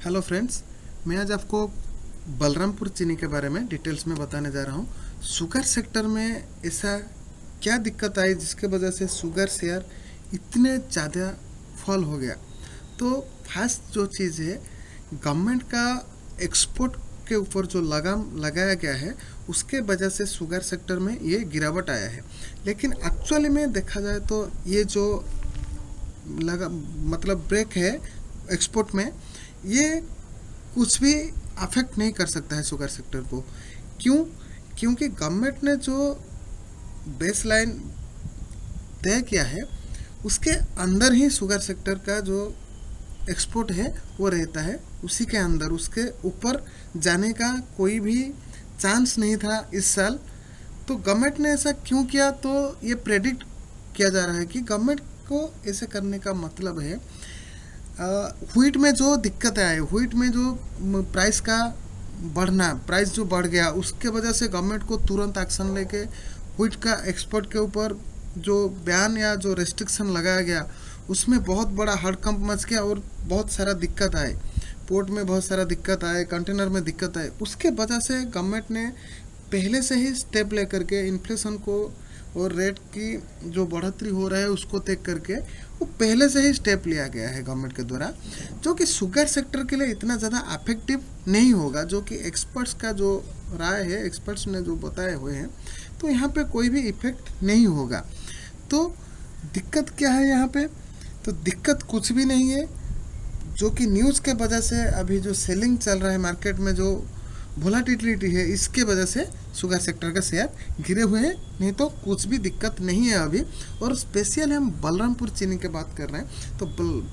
Hello friends, मैं आज आपको बलरामपुर चीनी के बारे में डिटेल्स में बताने जा रहा हूँ। शुगर सेक्टर में ऐसा क्या दिक्कत आई जिसके वजह से शुगर शेयर इतने ज़्यादा फॉल हो गया। तो फर्स्ट जो चीज़ है, गवर्नमेंट का एक्सपोर्ट के ऊपर जो लगाम लगाया गया है उसके वजह से शुगर सेक्टर में ये गिरावट आया है। लेकिन एक्चुअली में देखा जाए तो ये जो लगा मतलब ब्रेक है एक्सपोर्ट में, ये कुछ भी अफेक्ट नहीं कर सकता है शुगर सेक्टर को। क्यों? क्योंकि गवर्नमेंट ने जो बेस लाइन तय किया है उसके अंदर ही शुगर सेक्टर का जो एक्सपोर्ट है वो रहता है। उसी के अंदर, उसके ऊपर जाने का कोई भी चांस नहीं था इस साल। तो गवर्नमेंट ने ऐसा क्यों किया? तो ये प्रेडिक्ट किया जा रहा है कि गवर्नमेंट को ऐसे करने का मतलब है व्हीट में जो दिक्कत आए, व्हीट में जो प्राइस का बढ़ना, प्राइस जो बढ़ गया उसके वजह से गवर्नमेंट को तुरंत एक्शन लेके व्हीट का एक्सपोर्ट के ऊपर जो बैन या जो रेस्ट्रिक्शन लगाया गया उसमें बहुत बड़ा हड़कंप मच गया और बहुत सारा दिक्कत आए, पोर्ट में बहुत सारा दिक्कत आए, कंटेनर में दिक्कत आए। उसके वजह से गवर्नमेंट ने पहले से ही स्टेप लेकर के इन्फ्लेशन को और रेट की जो बढ़ोतरी हो रहा है उसको देख करके वो पहले से ही स्टेप लिया गया है गवर्नमेंट के द्वारा, जो कि शुगर सेक्टर के लिए इतना ज़्यादा अफेक्टिव नहीं होगा, जो कि एक्सपर्ट्स का जो राय है, एक्सपर्ट्स ने जो बताए हुए हैं, तो यहाँ पे कोई भी इफेक्ट नहीं होगा। तो दिक्कत क्या है यहाँ पे? तो दिक्कत कुछ भी नहीं है, जो कि न्यूज़ के वजह से अभी जो सेलिंग चल रहा है मार्केट में, जो वोलाटिलिटी है, इसके वजह से शुगर सेक्टर का शेयर गिरे हुए हैं, नहीं तो कुछ भी दिक्कत नहीं है अभी। और स्पेशल हम बलरामपुर चीनी की बात कर रहे हैं तो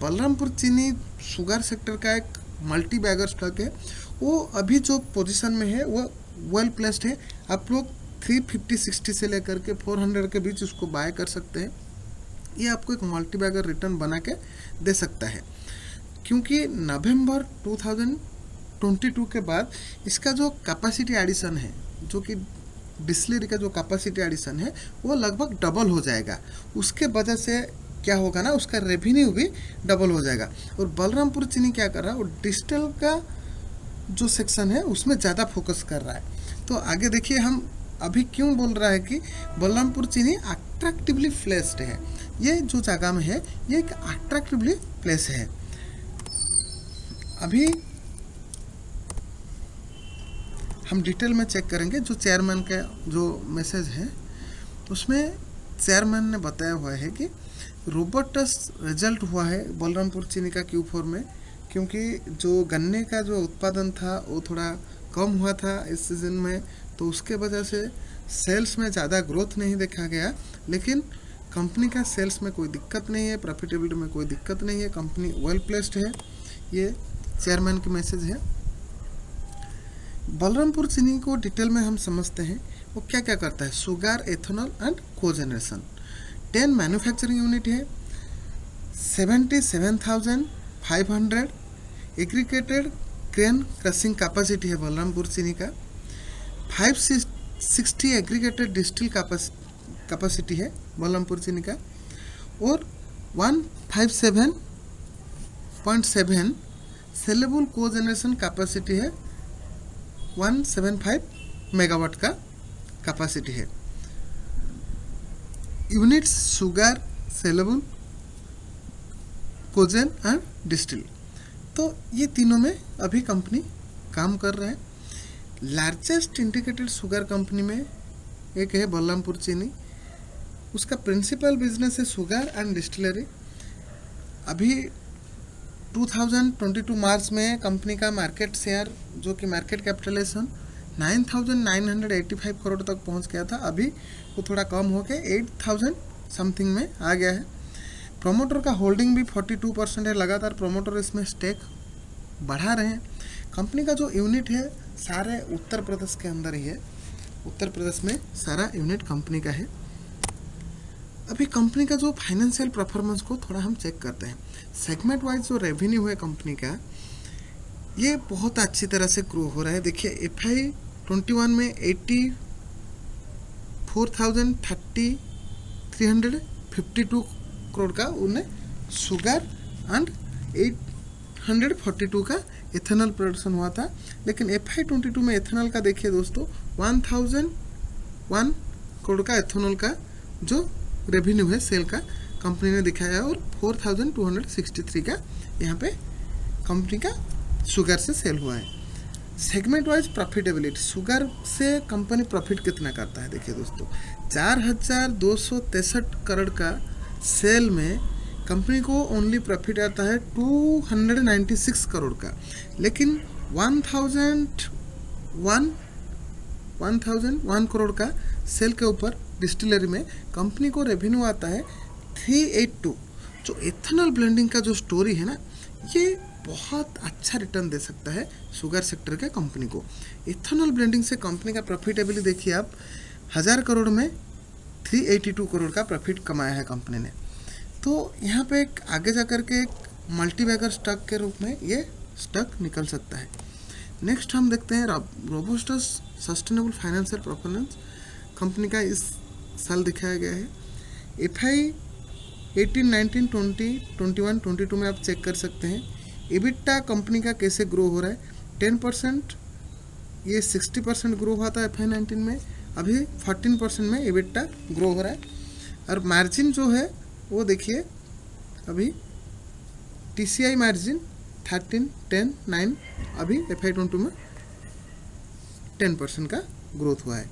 बलरामपुर चीनी शुगर सेक्टर का एक मल्टी बैगर स्टॉक है। वो अभी जो पोजीशन में है वो वेल प्लेस्ड है। आप लोग 350-60 से लेकर के 400 के बीच उसको बाय कर सकते हैं। ये आपको एक मल्टी बैगर रिटर्न बना के दे सकता है, क्योंकि नवंबर 2022 के बाद इसका जो कैपेसिटी एडिशन है, जो कि डिस्टिलरी का जो कैपेसिटी एडिशन है वो लगभग डबल हो जाएगा। उसके वजह से क्या होगा ना, उसका रेवेन्यू भी डबल हो जाएगा। और बलरामपुर चीनी क्या कर रहा है, वो डिस्टिल का जो सेक्शन है उसमें ज़्यादा फोकस कर रहा है। तो आगे देखिए, हम अभी क्यों बोल रहा है कि बलरामपुर चीनी अट्रैक्टिवली प्लेस्ड है। ये जो जगह में है ये एक अट्रैक्टिवली प्लेस है। अभी हम डिटेल में चेक करेंगे। जो चेयरमैन का जो मैसेज है उसमें चेयरमैन ने बताया हुआ है कि रोबोटस रिजल्ट हुआ है बलरामपुर चीनी का Q4 में, क्योंकि जो गन्ने का जो उत्पादन था वो थोड़ा कम हुआ था इस सीज़न में, तो उसके वजह से सेल्स में ज़्यादा ग्रोथ नहीं देखा गया। लेकिन कंपनी का सेल्स में कोई दिक्कत नहीं है, प्रॉफिटेबिलिटी में कोई दिक्कत नहीं है, कंपनी वेल प्लेस्ड है। ये चेयरमैन की मैसेज है। बलरामपुर चीनी को डिटेल में हम समझते हैं वो क्या क्या करता है। Sugar, ethanol and cogeneration, 10 manufacturing unit है, 77,500 एग्रीगेटेड ग्रेन क्रशिंग कैपेसिटी है बलरामपुर चीनी का, 560 एग्रीगेटेड डिस्टिल कैपेसिटी है बलरामपुर चीनी का, और 157.7 सेलेबल कोजेनरेशन कैपेसिटी है, 175 मेगावाट का कैपेसिटी है। Units sugar, saleable, कोजेन and distil, तो ये तीनों में अभी कंपनी काम कर रहा है। लार्जेस्ट इंटीग्रेटेड शुगर कंपनी में एक है बलरामपुर चीनी। उसका प्रिंसिपल बिजनेस है शुगर एंड डिस्टिलरी। अभी 2022 मार्च में कंपनी का मार्केट शेयर, जो कि मार्केट कैपिटलाइजेशन 9,985 करोड़ तक पहुंच गया था। अभी वो थोड़ा कम हो के 8,000 समथिंग में आ गया है। प्रोमोटर का होल्डिंग भी 42% है। लगातार प्रोमोटर इसमें स्टेक बढ़ा रहे हैं। कंपनी का जो यूनिट है सारे उत्तर प्रदेश के अंदर ही है। उत्तर प्रदेश में सारा यूनिट कंपनी का है। अभी कंपनी का जो फाइनेंशियल परफॉर्मेंस को थोड़ा हम चेक करते हैं। सेगमेंट वाइज जो रेवेन्यू है कंपनी का, ये बहुत अच्छी तरह से ग्रो हो रहा है। देखिए FY21 में 84,352 करोड़ का उन्हें शुगर एंड 242 का एथेनॉल प्रोडक्शन हुआ था। लेकिन FY22 में एथेनॉल का देखिए दोस्तों 1001 करोड़ का एथेनॉल का जो रेवेन्यू है सेल का कंपनी ने दिखाया है, और 4263 का यहाँ पे कंपनी का शुगर से सेल हुआ है। सेगमेंट वाइज प्रॉफिटेबिलिटी, शुगर से कंपनी प्रॉफिट कितना करता है देखिए दोस्तों, 4263 करोड़ का सेल में कंपनी को ओनली प्रॉफिट आता है 296 करोड़ का। लेकिन 1001 करोड़ का सेल के ऊपर डिस्टिलरी में कंपनी को रेवेन्यू आता है 382। जो एथेनॉल ब्लेंडिंग का जो स्टोरी है ना, ये बहुत अच्छा रिटर्न दे सकता है शुगर सेक्टर के कंपनी को। एथेनॉल ब्लेंडिंग से कंपनी का प्रॉफिटेबिलिटी देखिए आप, 1000 करोड़ में 382 करोड़ का प्रॉफिट कमाया है कंपनी ने। तो यहाँ पे एक आगे जाकर के एक मल्टीबैगर स्टॉक के रूप में ये स्टॉक निकल सकता है। नेक्स्ट हम देखते हैं robustus sustainable financial performance company का इस साल दिखाया गया है। FY18, 19, 20, 21, 22 में आप चेक कर सकते हैं EBITDA कंपनी का कैसे ग्रो हो रहा है। 10%, ये 60% ग्रो हुआ था FY19 में, अभी 14% में EBITDA ग्रो हो रहा है। और मार्जिन जो है वो देखिए, अभी TCI मार्जिन 13, 10, 9, अभी FY22 में 10% का ग्रोथ हुआ है।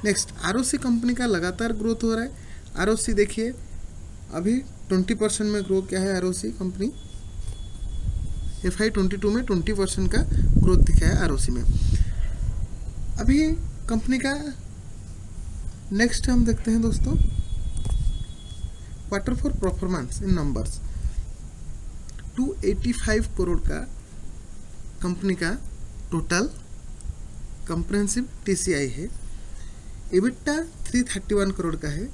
नेक्स्ट ROC कंपनी का लगातार ग्रोथ हो रहा है। ROC देखिए अभी 20% में ग्रो किया है ROC कंपनी, FY22 में 20% का ग्रोथ दिखा है ROC में। अभी कंपनी का नेक्स्ट हम देखते हैं दोस्तों quarter four performance in numbers. 285 crore का कंपनी का टोटल कंप्रेहेंसिव TCI है। EBITDA 331 करोड़ का है।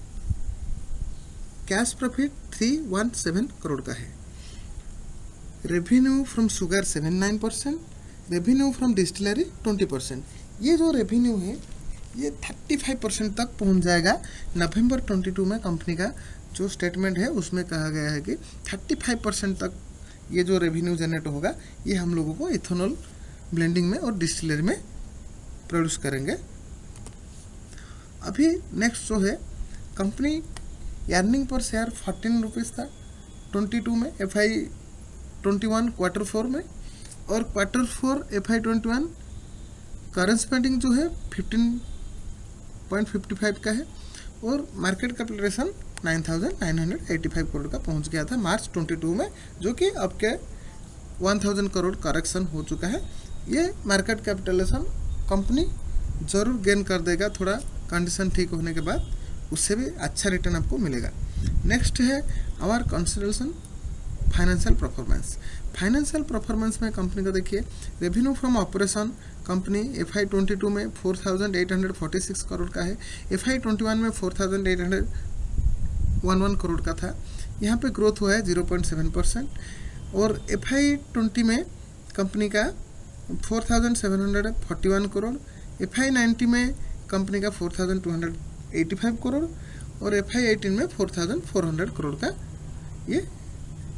कैश प्रॉफिट 317 करोड़ का है। Revenue from sugar 79%, revenue from distillery 20%। ये जो रेवेन्यू है ये 35% तक पहुंच जाएगा। नवंबर 22 में कंपनी का जो स्टेटमेंट है उसमें कहा गया है कि 35% तक ये जो रेवेन्यू जनरेट होगा ये हम लोगों को इथेनॉल ब्लेंडिंग में और डिस्टिलरी में प्रोड्यूस करेंगे। अभी नेक्स्ट जो है company earning per share 14 rupees था 22 में FY21 क्वार्टर फोर में, और quarter four FY21 current spending जो है 15.55 का है, और मार्केट कैपिटलाइजेशन 9,985 करोड़ का पहुंच गया था मार्च 22 में, जो कि अब के 1,000 करोड़ करेक्शन हो चुका है। ये मार्केट कैपिटलाइजेशन कंपनी ज़रूर गेन कर देगा, थोड़ा कंडीशन ठीक होने के बाद उससे भी अच्छा रिटर्न आपको मिलेगा। नेक्स्ट है our consideration financial performance. Financial performance में कंपनी को देखिए, revenue from operation company FY22 में 4,846 करोड़ का है, FY21 में 4,811 करोड़ का था। यहाँ पे ग्रोथ हुआ है 0.7%, और FY20 में कंपनी का 4,741 करोड़, FY19 में कंपनी का 4,285 करोड़, और FY18 में 4,400 करोड़ का ये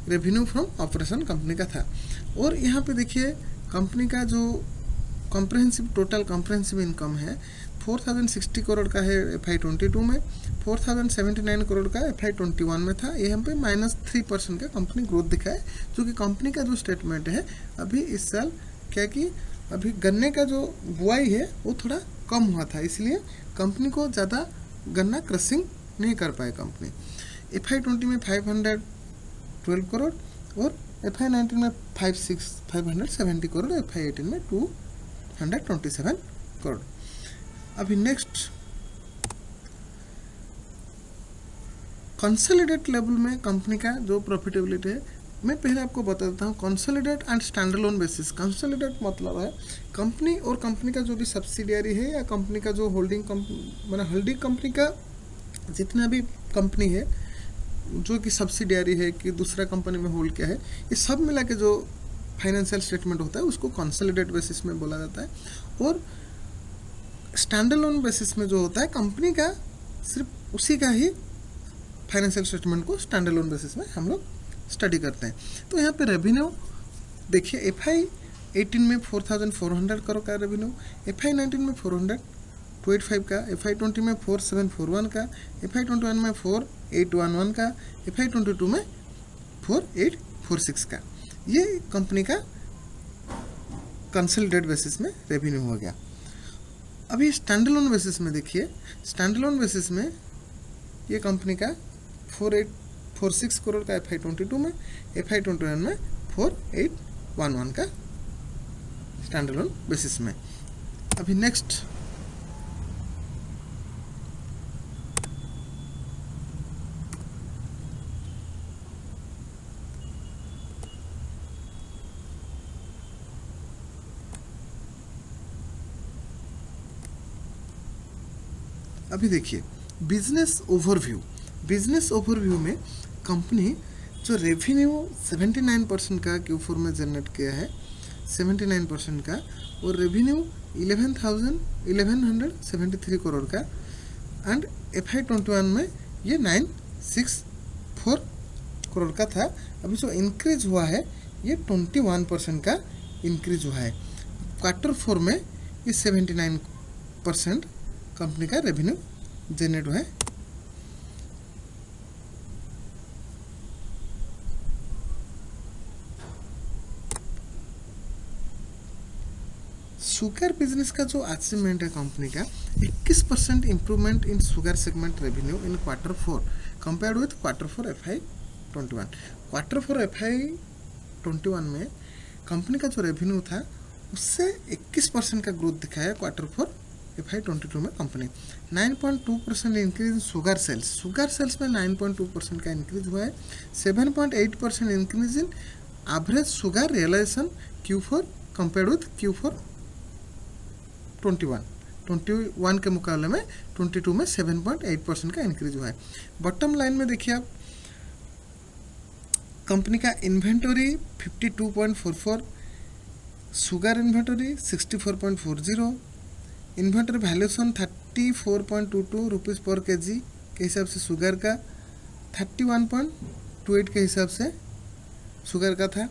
रेवेन्यू फ्रॉम ऑपरेशन कंपनी का था। और यहाँ पे देखिए कंपनी का जो कॉम्प्रहेंसिव टोटल कॉम्प्रहेंसिव इनकम है 4,060 करोड़ का है FY22 में, 4,079 करोड़ का FY21 में था। यहाँ पे -3% का कंपनी ग्रोथ दिखा है, जो कि कंपनी का जो स्टेटमेंट है अभी इस साल क्या कि अभी गन्ने का जो बुआई है वो थोड़ा कम हुआ था, इसलिए कंपनी को ज़्यादा गन्ना क्रशिंग नहीं कर पाए कंपनी। FY20 में 512 करोड़, और FY19 में 570 करोड़, FY18 में 227 करोड़। अभी नेक्स्ट कंसोलिडेट लेवल में कंपनी का जो प्रॉफिटेबिलिटी है, मैं पहले आपको बता देता हूँ। Consolidate and standalone basis. Consolidate मतलब है कंपनी और कंपनी का जो भी सब्सिडियरी है या कंपनी का जो होल्डिंग कंपनी का जितना भी कंपनी है जो कि सब्सिडियरी है कि दूसरा कंपनी में होल्ड किया है, ये सब मिला के जो फाइनेंशियल स्टेटमेंट होता है उसको कंसोलिडेट बेसिस में बोला जाता है। और स्टैंडअलोन बेसिस में जो होता है कंपनी का सिर्फ उसी का ही फाइनेंशियल स्टेटमेंट को स्टैंडअलोन बेसिस में हम लोग स्टडी करते हैं। तो यहाँ पे रेवेन्यू देखिए, FY 18 में 4,400 करोड़ का रेवेन्यू, FY 19 में 400,285 का, FY 20 में 4,741 का, FY 21 में 4,811 का, FY 22 में 4,846 का। ये कंपनी का कंसोलिडेटेड बेसिस में रेवेन्यू हो गया। अभी स्टैंडअलोन बेसिस में देखिए, स्टैंडअलोन बेसिस में ये कंपनी का 4,846 करोड़ का FY 22 में, FY 21 में 4,811 का स्टैंडअलोन बेसिस में। अभी नेक्स्ट अभी देखिए बिजनेस ओवरव्यू। बिजनेस ओवरव्यू में कंपनी जो रेवेन्यू 79% का Q4 में जनरेट किया है, 79% का, और रेवेन्यू 11,173 करोड़ का, एंड FY 21 में ये 964 करोड़ का था। अभी जो इंक्रीज हुआ है ये 21% का इंक्रीज हुआ है। Q4 में ये 79% कंपनी का रेवेन्यू जनरेट हुआ है। शुगर बिजनेस का जो अचीवमेंट है कंपनी का, 21% improvement in sugar segment revenue in Q4 compared with Q4 FY 21। Q4 FY 21 में कंपनी का जो रेवेन्यू था उससे 21% का ग्रोथ दिखाया Q4 FY 22 में company. 9.2% increase in sugar sales. Sugar sales में 9.2% का इंक्रीज हुआ है। 7.8% increase in average sugar realization Q4 compared with Q4 21 के मुकाबले में 22 में 7.8% का इंक्रीज हुआ है। बॉटम लाइन में देखिए आप, कंपनी का inventory 52.44, sugar inventory 64.40, inventory valuation 34.22 rupees पर केजी के हिसाब से शुगर का, 31.28 के हिसाब से शुगर का था।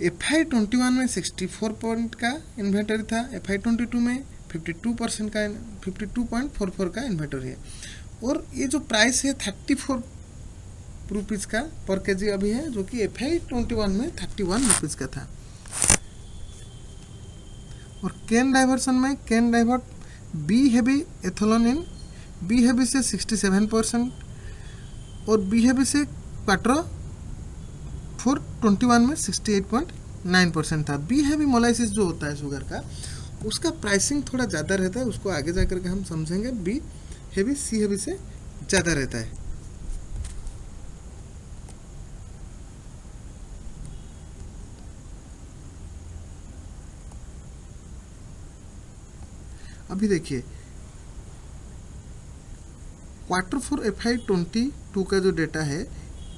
FY 21 में 64 पॉइंट का इन्वेंटरी था, FY 22 में 52% का 52.44 का इन्वेंटरी है। और ये जो प्राइस है 34 रुपीज़ का पर केजी अभी है, जो कि FY 21 में 31 रुपीज़ का था। और कैन डाइवर्सन में कैन डाइवर्ट बी हैवी एथोलोन इन बी हैवी से 67% और बी हैवी से Q4 21 में 68.9% था। बी हैवी मोलाइसिस जो होता है शुगर का, उसका प्राइसिंग थोड़ा ज़्यादा रहता है, उसको आगे जा करके हम समझेंगे। बी हैवी सी हैवी से ज़्यादा रहता है। अभी देखिए Q4 FY 22 का जो डेटा है,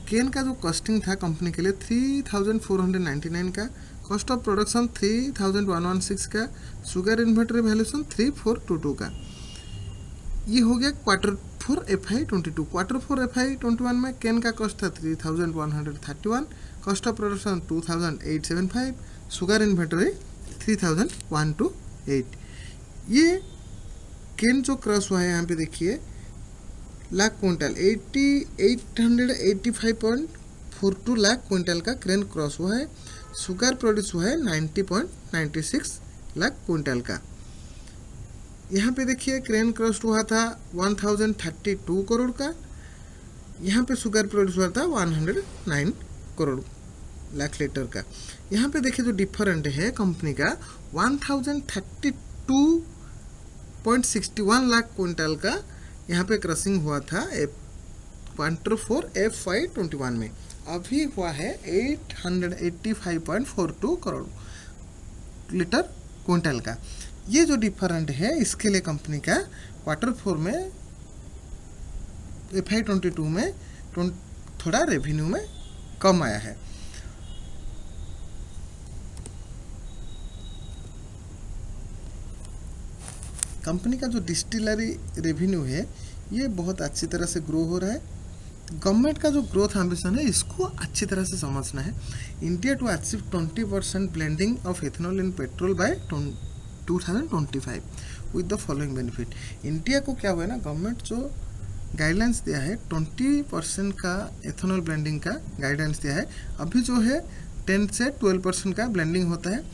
केन का जो कॉस्टिंग था कंपनी के लिए 3,499 का, कॉस्ट ऑफ प्रोडक्शन 3,116 का, शुगर इन्वेंटरी वैल्यूएशन 3,422 का। ये हो गया Q4 FY 22। Q4 FY 21 में केन का कॉस्ट था 3,131, cost of production 2,875, sugar inventory 3,128। ये केन जो क्रॉस हुआ है यहाँ पे देखिए, लाख क्विंटल 885.42 लाख क्विंटल का क्रेन क्रॉस हुआ है। शुगर प्रोड्यूस हुआ है 90.96 लाख क्विंटल का। यहाँ पे देखिए क्रेन क्रॉस हुआ था 1032 करोड़ का, यहाँ पे शुगर प्रोड्यूस हुआ था 109 करोड़ लाख लीटर का। यहाँ पे देखिए जो डिफरेंट है कंपनी का 1032.61 लाख क्विंटल का यहाँ पे क्रशिंग हुआ था Q4 FY 21 में, अभी हुआ है 885.42 करोड़ लीटर क्विंटल का। ये जो डिफरेंट है इसके लिए कंपनी का Q4 में FY 22 में थोड़ा रेवेन्यू में कम आया है। कंपनी का जो डिस्टिलरी रेवेन्यू है ये बहुत अच्छी तरह से ग्रो हो रहा है। गवर्नमेंट का जो ग्रोथ एम्बिशन है इसको अच्छी तरह से समझना है। India to achieve 20% blending of ethanol in petrol by 2025 with the following benefit. India को क्या हुआ है ना, गवर्नमेंट जो गाइडलाइंस दिया है 20% का इथेनॉल ब्लेंडिंग का गाइडेंस दिया है। अभी जो है 10 से 12% का ब्लेंडिंग होता है।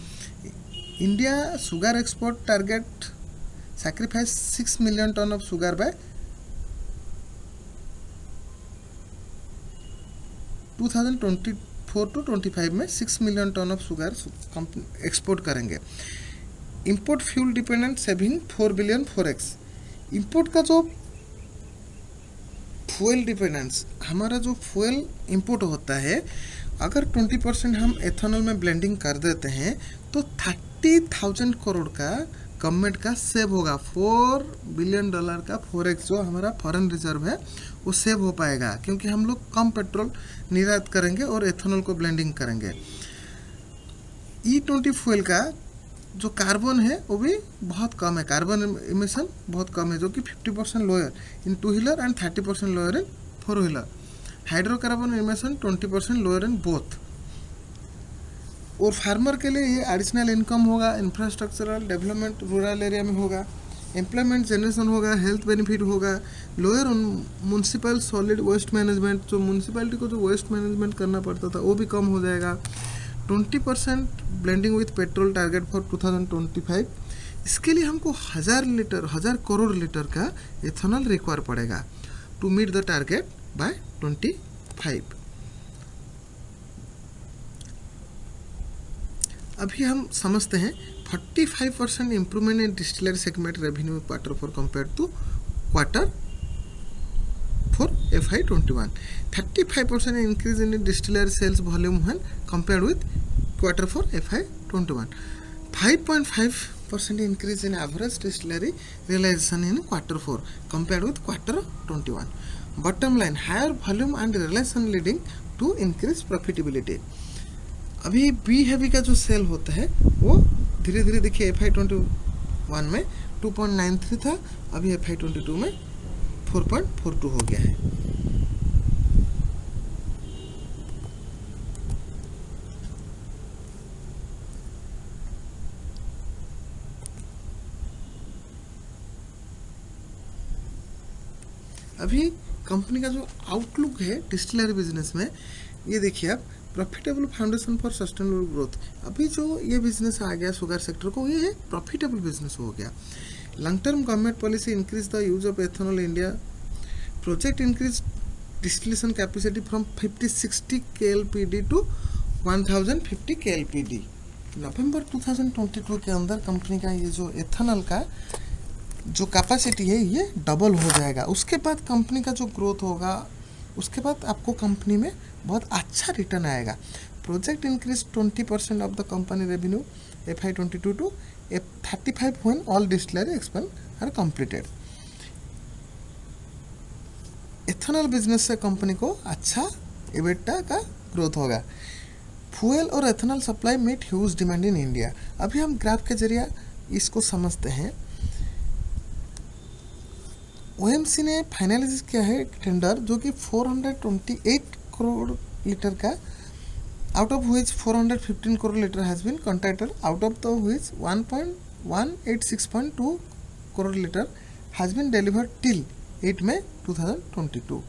India sugar export target sacrifice 6 million ton of sugar by 2024 to 25 में 6 million ton of sugar export करेंगे। Import fuel dependent saving 4 billion 4x। Import का जो फ्यूल डिपेंडेंस, हमारा जो फ्यूल इंपोर्ट होता है, अगर 20% हम एथेनॉल में ब्लेंडिंग कर देते हैं तो 30,000 करोड़ का गवर्नमेंट का सेव होगा। $4 बिलियन का 4x जो हमारा फॉरेन रिजर्व है वो सेव हो पाएगा, क्योंकि हम लोग कम पेट्रोल निर्यात करेंगे और एथेनॉल को ब्लेंडिंग करेंगे। E20 फ्यूल का जो कार्बन है वो भी बहुत कम है, कार्बन इमिशन बहुत कम है, जो कि 50% lower in 2 wheeler and 30% lower in 4 wheeler. Hydrocarbon emission 20% lower in both. और फार्मर के लिए ये एडिशनल इनकम होगा, इंफ्रास्ट्रक्चरल डेवलपमेंट रूरल एरिया में होगा, एम्प्लॉयमेंट जनरेशन होगा, हेल्थ बेनिफिट होगा, lower municipal solid waste management, जो म्यूनसिपैलिटी को जो वेस्ट मैनेजमेंट करना पड़ता था वो भी कम हो जाएगा। 20% blending with petrol target for 2025। इसके लिए हमको 1000 करोड़ लीटर का एथेनॉल रिक्वायर पड़ेगा to meet the target by 25। अभी हम समझते हैं 45% improvement in distillery segment revenue quarter four compare to quarter for FY21, 35% increase in distillery sales volume when compared with quarter for FY21, 5.5% increase in average distillery realization in quarter 4 compared with quarter 21. Bottom line, higher volume and realization leading to increased profitability. अभी B heavy का जो cell होता है वो धीरे धीरे देखिए FY21 में 2.93 था, अभी FY22 में 4.42 हो गया है। अभी कंपनी का जो आउटलुक है डिस्टिलरी बिजनेस में, ये देखिए आप, profitable foundation for sustainable growth. अभी जो ये बिजनेस आ गया शुगर सेक्टर को, ये प्रॉफिटेबल बिजनेस हो गया। Long term government policy increase the use of ethanol India project increase distillation capacity from 50-60 KLPD to 1050 KLPD। नवंबर 2022 के अंदर कंपनी का ये जो एथेनॉल का जो कैपेसिटी है ये डबल हो जाएगा। उसके बाद कंपनी का जो ग्रोथ होगा, उसके बाद आपको कंपनी में बहुत अच्छा रिटर्न आएगा। Project increase 20% of the company revenue FY22 to 35 when all distillery expansion are completed। एथेनॉल बिजनेस से कंपनी को अच्छा EBITDA का ग्रोथ होगा। फ्यूल और ethanol supply meet huge demand in India. अभी हम ग्राफ के जरिए इसको समझते हैं। OMC ने फाइनलाइज किया है टेंडर जो कि 428 करोड़ लीटर का, out of which 415 crore liter has been contracted, out of the which 186.2 crore liter has been delivered till 8 May 2022।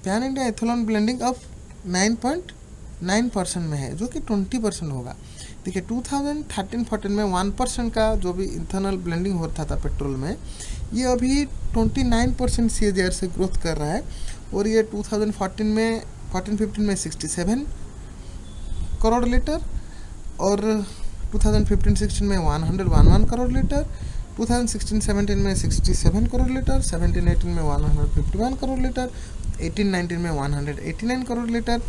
Pan India ethanol blending of 9.9% में है, जो कि 20% होगा। देखिए 2013-14 में 1% का जो भी इथेनॉल ब्लेंडिंग होता था पेट्रोल में, ये अभी 29% CAGR से ग्रोथ कर रहा है। और ये 2014 में 14-15 में 67 करोड़ लीटर, और 2015-16 में 111 करोड़ लीटर, 2016-17 में 67 करोड़ लीटर, 17-18 में 151 करोड़ लीटर, 18-19 में 189 करोड़ लीटर,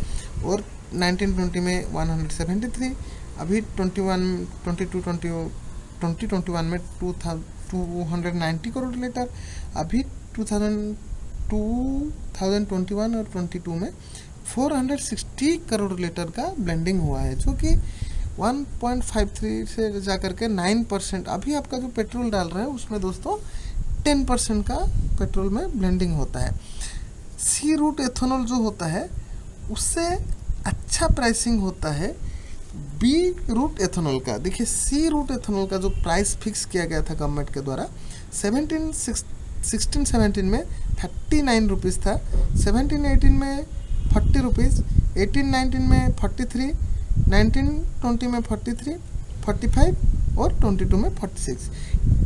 और 19-20 में 173। अभी 2021 में 290 करोड़ लीटर। अभी 2021 और 22 में 460 करोड़ लीटर का ब्लेंडिंग हुआ है, जो कि 1.53 से जाकर के 9%। अभी आपका जो पेट्रोल डाल रहे हैं उसमें दोस्तों 10% का पेट्रोल में ब्लेंडिंग होता है। सी रूट एथेनॉल जो होता है उससे अच्छा प्राइसिंग होता है बी रूट एथेनॉल का। देखिए सी रूट एथेनॉल का जो प्राइस फिक्स किया गया था गवर्नमेंट के द्वारा 16-17 में 39 रुपीज़ था, 17-18 में 40 रुपीज़, 18-19 में 43, 19-20 में 43, 45 और 22 में 46।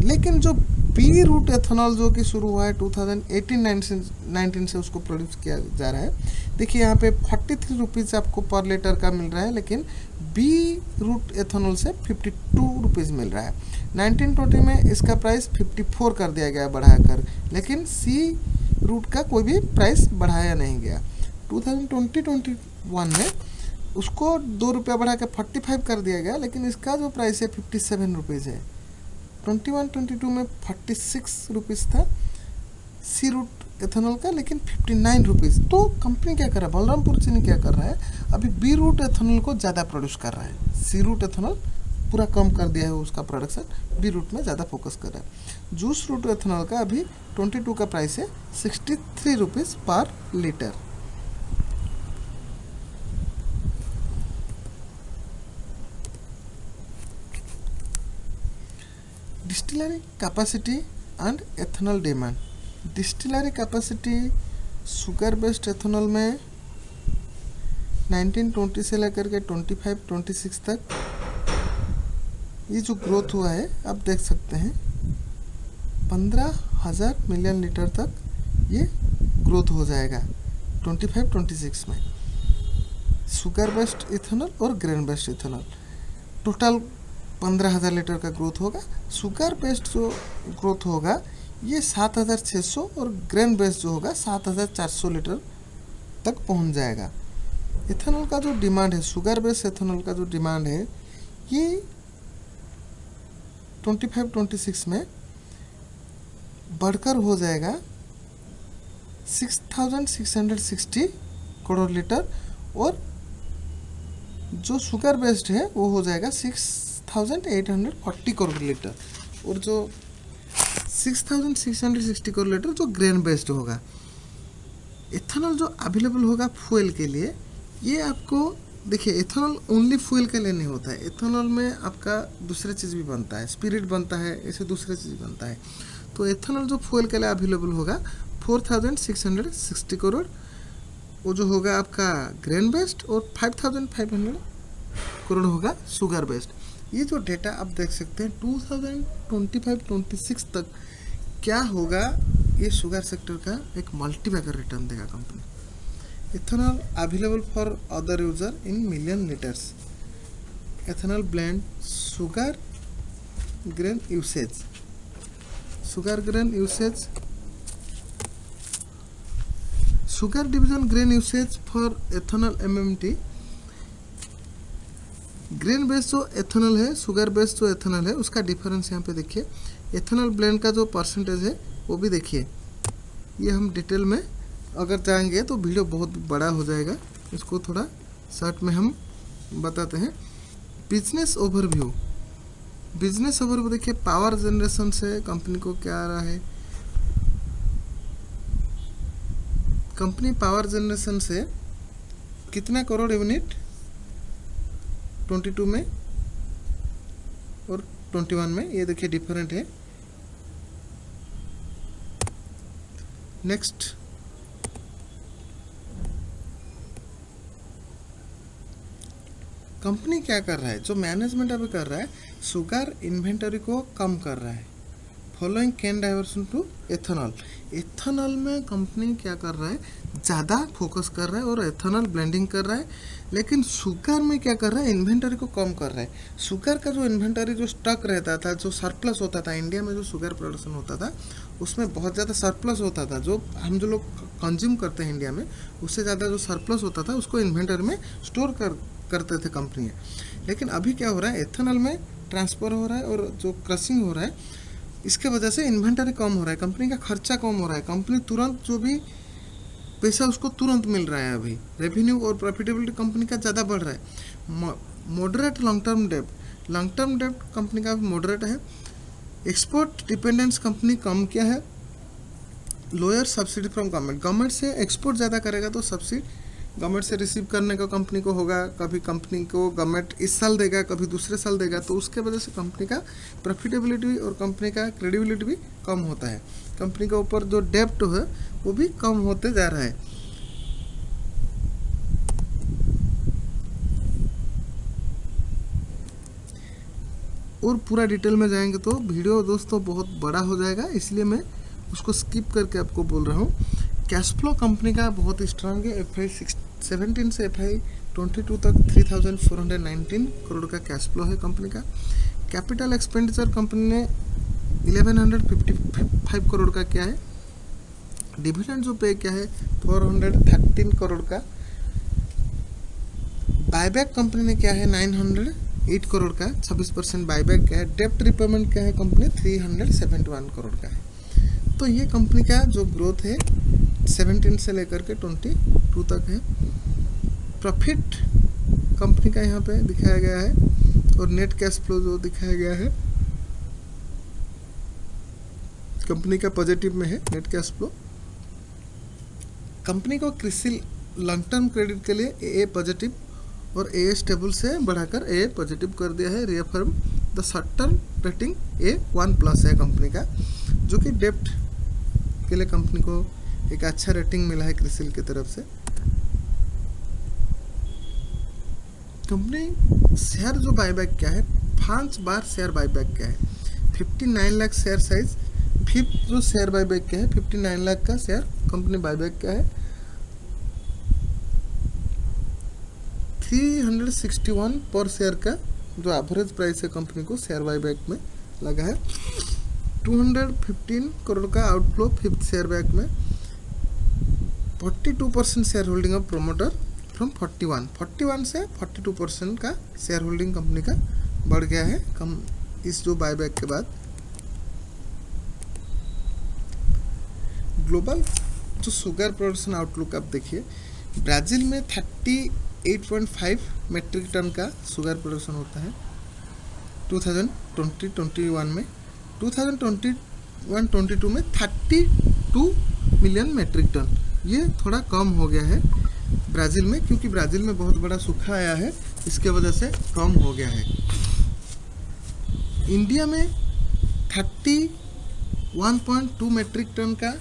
लेकिन जो बी रूट एथेनॉल जो कि शुरू हुआ है 2018-19 से उसको प्रोड्यूस किया जा रहा है, देखिए यहाँ पे 43 रुपीज़ आपको पर लीटर का मिल रहा है, लेकिन बी रूट एथेनॉल से 52 रुपीज़ मिल रहा है। 1920 में इसका प्राइस 54 कर दिया गया बढ़ाकर, लेकिन सी रूट का कोई भी प्राइस बढ़ाया नहीं गया। 2020-21 में उसको 2 रुपया बढ़ा के 45 कर दिया गया, लेकिन इसका जो प्राइस है 57 रुपीज़ है। 21-22 में 46 रुपीज़ था सी रूट एथेनॉल का, लेकिन 59 रुपीज़। तो कंपनी क्या कर रहा है, बलरामपुर चीनी क्या कर रहा है, अभी बी रूट एथेनॉल को ज़्यादा प्रोड्यूस कर रहा है। सी रूट एथेनॉल पूरा कम कर दिया है उसका प्रोडक्शन, बी रूट में ज़्यादा फोकस कर रहा है। जूस रूट एथेनॉल का अभी 22 का प्राइस है 63 रुपीज़ पर litre. Distillery capacity and ethanol demand. Distillery capacity sugar based ethanol में 1920 से लेकर के 25-26 तक ये जो ग्रोथ हुआ है आप देख सकते हैं, 15,000 मिलियन लीटर तक ये ग्रोथ हो जाएगा 25-26 में। शुगर बेस्ड इथेनॉल और grain based ethanol total 15,000 litre का ग्रोथ होगा। शुगर बेस्ड जो ग्रोथ होगा ये 7,600 और ग्रेन बेस्ड जो होगा 7,400 लीटर तक पहुंच जाएगा। इथेनॉल का जो डिमांड है, शुगर बेस्ड इथेनॉल का जो डिमांड है ये 25-26 में बढ़कर हो जाएगा 6,660 करोड़ लीटर, और जो शुगर बेस्ड है वो हो जाएगा 6,840 करोड़ लीटर, और जो 6,660 करोड़ लीटर जो ग्रेन बेस्ड होगा। इथेनॉल जो अवेलेबल होगा फ्यूल के लिए, ये आपको देखिए इथेनॉल ओनली फ्यूल के लिए नहीं होता है, इथेनॉल में आपका दूसरे चीज़ भी बनता है, स्पिरिट बनता है, ऐसे दूसरे चीज़ बनता है। तो इथेनॉल जो फ्यूल के लिए अवेलेबल होगा 4,660 करोड़, वो जो होगा आपका ग्रेन बेस्ड, और 5,500 करोड़ होगा शुगर बेस्ड। ये जो डेटा आप देख सकते हैं 2025-26 तक क्या होगा, ये शुगर सेक्टर का एक मल्टीबैगर रिटर्न देगा company. Ethanol available for other user in million litres, ethanol blend, sugar grain usage, sugar grain usage, sugar division grain usage for ethanol MMT. Grain based जो एथेनॉल है, sugar based जो ethanol है, उसका difference यहाँ पे देखिए। Ethanol blend का जो परसेंटेज है वो भी देखिए, ये हम डिटेल में अगर जाएंगे तो वीडियो बहुत बड़ा हो जाएगा, इसको थोड़ा शॉर्ट में हम बताते हैं। बिजनेस ओवरव्यू, बिजनेस ओवरव्यू देखिए, पावर जनरेशन से कंपनी को क्या आ रहा है, कंपनी पावर जनरेशन से कितना करोड़ यूनिट 22 में और 21 में, ये देखिए डिफरेंट है। नेक्स्ट, कंपनी क्या कर रहा है, जो मैनेजमेंट अभी कर रहा है, शुगर इन्वेंटरी को कम कर रहा है, following cane diversion to ethanol. Ethanol में कंपनी क्या कर रहा है, ज़्यादा फोकस कर रहा है और एथेनॉल ब्लेंडिंग कर रहा है, लेकिन शुगर में क्या कर रहा है, इन्वेंटरी को कम कर रहा है। शुगर का जो इन्वेंटरी जो स्टॉक रहता था, जो सरप्लस होता था, इंडिया में जो शुगर प्रोडक्शन होता था उसमें बहुत ज़्यादा सरप्लस होता था, जो हम जो लोग कंज्यूम करते हैं इंडिया में, उससे ज़्यादा जो सरप्लस होता था उसको इन्वेंटरी में स्टोर करते थे कंपनियाँ। लेकिन अभी क्या हो रहा है, एथेनॉल में ट्रांसफ़र हो रहा है और जो क्रशिंग हो रहा है, इसके वजह से इन्वेंटरी कम हो रहा है, कंपनी का खर्चा कम हो रहा है, कंपनी तुरंत जो भी पैसा उसको तुरंत मिल रहा है। अभी रेवेन्यू और प्रॉफिटेबिलिटी कंपनी का ज़्यादा बढ़ रहा है। मॉडरेट लॉन्ग टर्म डेब्ट कंपनी का मॉडरेट है। एक्सपोर्ट डिपेंडेंस कंपनी कम किया है, lower subsidy from government, government से एक्सपोर्ट ज़्यादा करेगा तो सब्सिडी गवर्नमेंट से रिसीव करने का कंपनी को होगा, कभी कंपनी को गवर्नमेंट इस साल देगा कभी दूसरे साल देगा, तो उसके वजह से कंपनी का प्रॉफिटेबिलिटी और कंपनी का क्रेडिबिलिटी भी कम होता है, कंपनी के ऊपर जो डेब्ट है वो भी कम होते जा रहा है। और पूरा डिटेल में जाएंगे तो वीडियो दोस्तों बहुत बड़ा हो जाएगा, इसलिए मैं उसको स्किप करके आपको बोल रहा हूँ। कैश फ्लो कंपनी का बहुत स्ट्रांग है, FY 17 से FY 22 तक 3419 करोड़ का कैश फ्लो है कंपनी का। कैपिटल एक्सपेंडिचर कंपनी ने 1155 करोड़ का किया है। डिविडेंड जो पे किया है 413 करोड़ का। बायबैक कंपनी ने किया है 908 करोड़ का, 26% बायबैक किया है। डेप्ट रिपेमेंट किया है कंपनी 371 करोड़ का है। तो ये कंपनी का जो ग्रोथ है 17 से लेकर के 22 तक है। प्रॉफिट कंपनी का यहाँ पे दिखाया गया है और नेट कैश फ्लो जो दिखाया गया है कंपनी का पॉजिटिव में है नेट कैश फ्लो। कंपनी को कृषि लॉन्ग टर्म क्रेडिट के लिए AA पॉजिटिव और AA स्टेबल से बढ़ाकर AA पॉजिटिव कर दिया है। Reaffirm the short term rating A1+ है कंपनी का, जो कि डेप्ट के लिए कंपनी को एक अच्छा रेटिंग मिला है क्रिसिल की तरफ से। कंपनी शेयर जो बायबैक किया है 5 बार शेयर बायबैक किया है। 59 लाख शेयर साइज, फिफ्थ जो शेयर बायबैक किया है 59 लाख का शेयर कंपनी बायबैक किया है। 361 पर शेयर का जो एवरेज प्राइस है कंपनी को शेयर बायबैक में लगा है। 215 करोड़ का आउटफ्लो फिफ्थ शेयर बैक में। 42% share holding of promoter from 41 से 42% का शेयर होल्डिंग कंपनी का बढ़ गया है कम इस जो बायबैक के बाद। ग्लोबल जो शुगर प्रोडक्शन आउटलुक आप देखिए, ब्राज़ील में 38.5 मेट्रिक टन का शुगर प्रोडक्शन होता है 2020-21 में। 2021-22 में 32 मिलियन मेट्रिक टन, ये थोड़ा कम हो गया है ब्राज़ील में, क्योंकि ब्राज़ील में बहुत बड़ा सूखा आया है, इसके वजह से कम हो गया है। इंडिया में 31.2 मेट्रिक टन का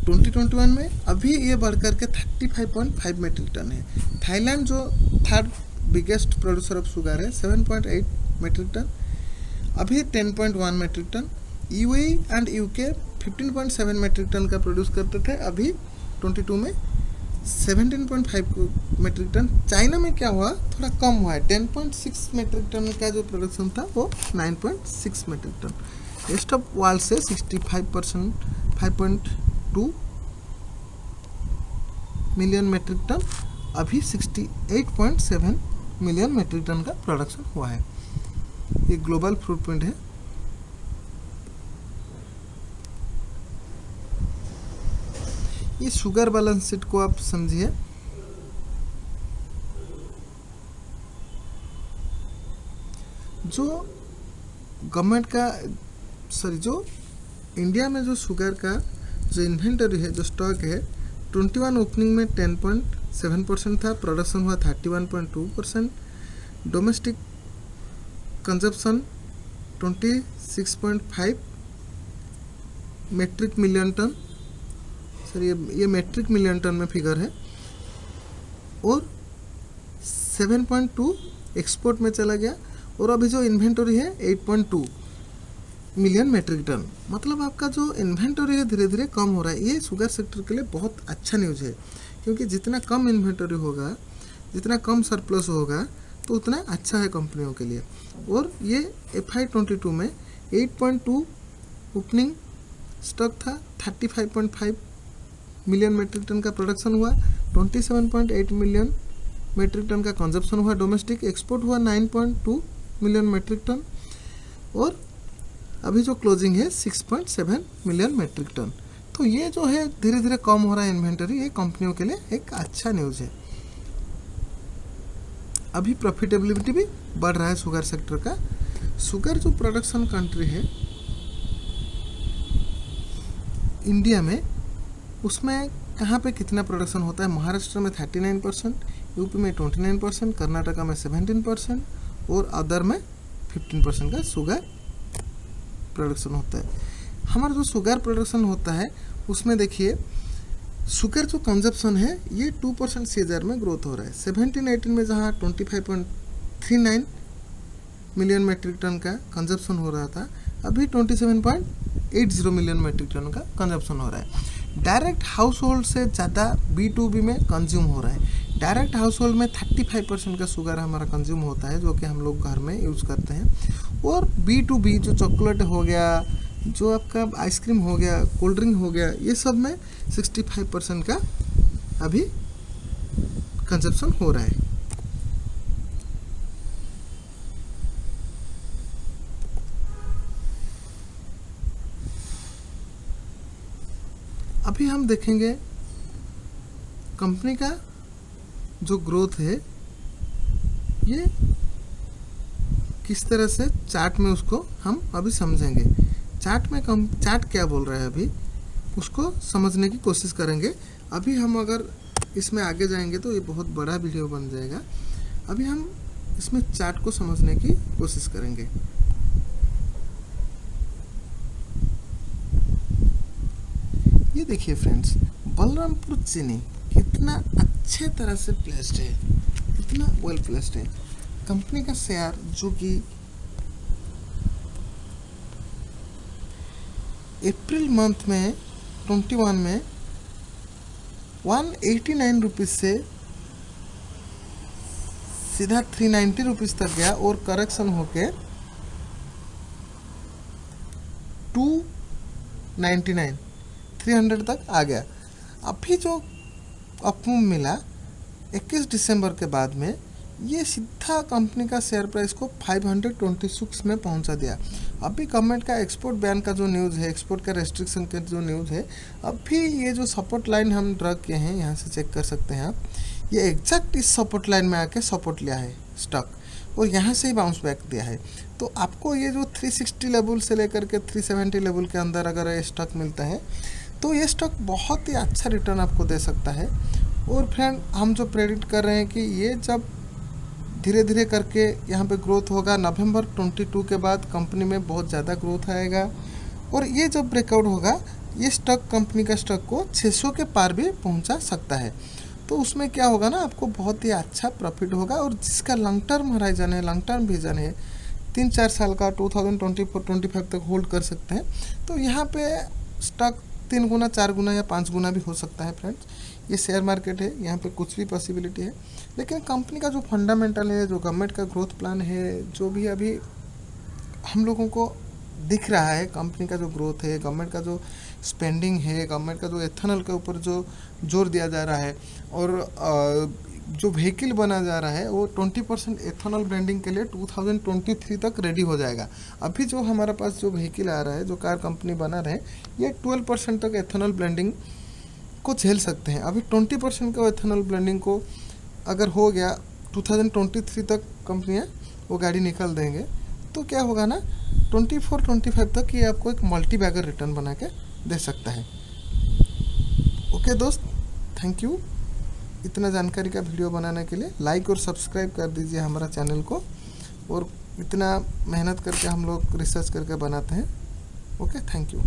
2021 में, अभी ये बढ़ करके 35.5 मेट्रिक टन है। थाईलैंड जो third biggest producer of sugar है 7.8 मेट्रिक टन, अभी 10.1 metric ton. UAE and UK 15.7 metric ton का प्रोड्यूस करते थे, अभी 22 में 17.5 मेट्रिक टन। चाइना में क्या हुआ, थोड़ा कम हुआ है, 10.6 मेट्रिक टन का जो प्रोडक्शन था वो 9.6 metric ton. Rest of world से 65% 5.2 मिलियन मेट्रिक टन, अभी 68.7 मिलियन मेट्रिक टन का प्रोडक्शन हुआ है। ये ग्लोबल फुटप्रिंट है। ये शुगर बैलेंस शीट को आप समझिए। जो गवर्नमेंट का जो इंडिया में जो शुगर का जो इन्वेंटरी है, जो स्टॉक है, 21 ओपनिंग में 10.7% था, प्रोडक्शन हुआ 31.2%। Domestic consumption 26.5 metric million ton, sir ये मेट्रिक मिलियन टन में फिगर है, और 7.2 एक्सपोर्ट में चला गया। और अभी जो इन्वेंटरी है 8.2 मिलियन मेट्रिक टन, मतलब आपका जो इन्वेंटरी है धीरे धीरे कम हो रहा है। ये शुगर सेक्टर के लिए बहुत अच्छा न्यूज़ है, क्योंकि जितना कम इन्वेंटरी होगा, जितना कम सरप्लस होगा, तो उतना अच्छा है कंपनियों के लिए। और ये FY 22 में 8.2 ओपनिंग स्टॉक था, 35.5 मिलियन मेट्रिक टन का प्रोडक्शन हुआ, 27.8 मिलियन मेट्रिक टन का कंजप्शन हुआ। डोमेस्टिक एक्सपोर्ट हुआ 9.2 मिलियन मेट्रिक टन, और अभी जो क्लोजिंग है 6.7 मिलियन मेट्रिक टन। तो ये जो है धीरे धीरे कम हो रहा है इन्वेंटरी, ये कंपनियों के लिए एक अच्छा न्यूज़ है। अभी प्रॉफिटेबिलिटी भी बढ़ रहा है शुगर सेक्टर का। शुगर जो प्रोडक्शन कंट्री है, इंडिया में उसमें कहाँ पे कितना प्रोडक्शन होता है? महाराष्ट्र में 39%, यूपी में 29%, कर्नाटका में 17% और अदर में 15% का शुगर प्रोडक्शन होता है। हमारा जो शुगर प्रोडक्शन होता है उसमें देखिए शुगर जो कंजप्शन है ये 2% CAGR में ग्रोथ हो रहा है। 17-18 में जहाँ 25.39 मिलियन मेट्रिक टन का कंजप्शन हो रहा था, अभी 27.80 मिलियन मेट्रिक टन का कंजप्शन हो रहा है। डायरेक्ट हाउस होल्ड से ज़्यादा B2B में कंज्यूम हो रहा है। डायरेक्ट हाउस होल्ड में 35% का शुगर हमारा कंज्यूम होता है, जो कि हम लोग घर में यूज़ करते हैं। और B2B जो चॉकलेट हो गया, जो आपका आइसक्रीम हो गया, कोल्ड ड्रिंक हो गया, ये सब में 65% का अभी कंजप्शन हो रहा है। अभी हम देखेंगे कंपनी का जो ग्रोथ है ये किस तरह से चार्ट में, उसको हम अभी समझेंगे। चार्ट में चार्ट क्या बोल रहा है अभी उसको समझने की कोशिश करेंगे। अभी हम अगर इसमें आगे जाएंगे तो ये बहुत बड़ा वीडियो बन जाएगा। अभी हम इसमें चार्ट को समझने की कोशिश करेंगे। ये देखिए फ्रेंड्स, बलरामपुर चीनी कितना अच्छे तरह से प्लेस्ड है, कितना वेल प्लेस्ड है। कंपनी का शेयर जो कि अप्रैल मंथ में 21 में 189 रुपीज़ से सीधा 390 रुपीज़ तक गया और करेक्शन होके 299 300 तक आ गया। अभी जो अपमूव मिला 21 दिसंबर के बाद में, ये सीधा कंपनी का शेयर प्राइस को 526 में पहुंचा दिया। अभी गवर्नमेंट का एक्सपोर्ट बैन का जो न्यूज़ है, एक्सपोर्ट का रेस्ट्रिक्शन का जो न्यूज़ है, अभी ये जो सपोर्ट लाइन हम ड्रग किए हैं, यहाँ से चेक कर सकते हैं आप, ये एग्जैक्ट इस सपोर्ट लाइन में आके सपोर्ट लिया है स्टॉक और यहाँ से ही बाउंस बैक दिया है। तो आपको ये जो 360 लेवल से लेकर के 370 लेवल के अंदर अगर ये स्टॉक मिलता है तो ये स्टॉक बहुत ही अच्छा रिटर्न आपको दे सकता है। और फ्रेंड, हम जो प्रेडिक्ट कर रहे हैं कि ये जब धीरे धीरे करके यहाँ पे ग्रोथ होगा, नवंबर 22 के बाद कंपनी में बहुत ज़्यादा ग्रोथ आएगा और ये जब ब्रेकआउट होगा, ये स्टॉक कंपनी का स्टॉक को 600 के पार भी पहुँचा सकता है। तो उसमें क्या होगा ना, आपको बहुत ही अच्छा प्रॉफिट होगा। और जिसका लॉन्ग टर्म होराइजन है, लॉन्ग टर्म विजन है, 3-4 साल का 2024-25 तक होल्ड कर सकते हैं, तो यहाँ पे स्टॉक 3 गुना, 4 गुना या 5 गुना भी हो सकता है फ्रेंड्स। ये शेयर मार्केट है, यहाँ पे कुछ भी पॉसिबिलिटी है। लेकिन कंपनी का जो फंडामेंटल है, जो गवर्नमेंट का ग्रोथ प्लान है, जो भी अभी हम लोगों को दिख रहा है, कंपनी का जो ग्रोथ है, गवर्नमेंट का जो स्पेंडिंग है, गवर्नमेंट का जो एथेनॉल के ऊपर जो जोर दिया जा रहा है और जो व्हीकल बना जा रहा है वो 20% एथेनॉल ब्लेंडिंग के लिए 2023 तक रेडी हो जाएगा। अभी जो हमारे पास जो व्हीकल आ रहा है, जो कार कंपनी बना रहे, ये 12% तक एथेनॉल ब्लेंडिंग को झेल सकते हैं। अभी 20% का एथेनॉल ब्लेंडिंग को अगर हो गया 2023 तक कंपनियां वो गाड़ी निकाल देंगे, तो क्या होगा ना, 24-25 तक ये आपको एक मल्टी बैगर रिटर्न बना के दे सकता है। ओके दोस्त, थैंक यू इतना जानकारी का वीडियो बनाने के लिए। लाइक और सब्सक्राइब कर दीजिए हमारा चैनल को। और इतना मेहनत करके हम लोग रिसर्च करके बनाते हैं। Okay, thank you.